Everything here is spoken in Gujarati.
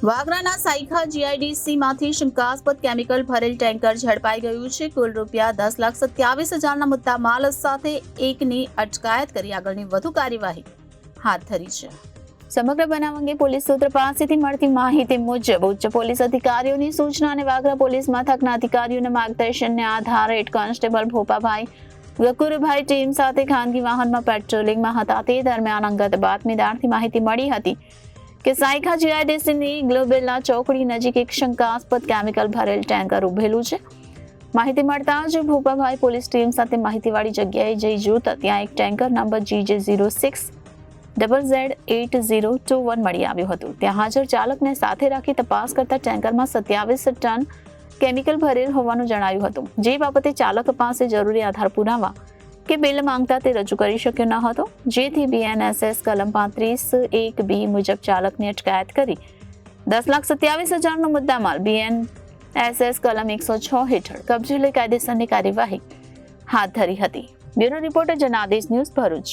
વાગરાના સાયખા જીઆઈડીસીમાંથી શંકાસ્પદ કેમિકલ ભરેલ ટેન્કર ઝડપાઈ ગયું છે. કુલ ₹10,27,000ના મુદ્દા માલ સાથે એકની અટકાયત કરી આગળની વધુ કાર્યવાહી હાથ ધરી છે. સમગ્ર બનાવ અંગે પોલીસ સૂત્ર પાસેથી મળતી માહિતી મુજબ ઉચ્ચ પોલીસ અધિકારીઓની સૂચના અને વાગરા પોલીસ મથકના અધિકારીઓના માર્ગદર્શનને આધારે હેડ કોન્સ્ટેબલ ભોપાભાઈ ગકુરભાઈ ટીમ સાથે ખાનગી વાહનમાં પેટ્રોલિંગમાં હતા. તે દરમિયાન અંગત બાતમીદારથી માહિતી મળી હતી કે સાયખા જીઆઈડીસીની ગ્લોબેલા ચોકડી નજીક એક શંકાસ્પદ કેમિકલ ભરેલ ટેન્કર ઉભેલું છે. માહિતી મળતા જ ભોપાભાઈ પોલીસ ટીમ સાથે માહિતીવાળી જગ્યાએ જઈ જોતા ત્યાં એક ટેન્કર નંબર GJ06ZZ8021 મળી આવ્યું હતું. ત્યાં હાજર ચાલકને સાથે રાખી તપાસ કરતા ટેન્કરમાં 27 ટન કેમિકલ ભરેલ હોવાનું જણાયું હતું. જે બાબતે ચાલક પાસે જરૂરી આધાર પુરાવા કે બિલ માંગતા તે રજૂ કરી શક્યો ન હતો, જેથી BNSS કલમ 35(1)B મુજબ ચાલકની અટકાયત કરી 10,27,000નો મુદ્દામાલ BNSS કલમ 106 હેઠળ કબજે લઈ કાયદેસરની કાર્યવાહી હાથ ધરી હતી. Bureau reporter Janadesh news Bharuch.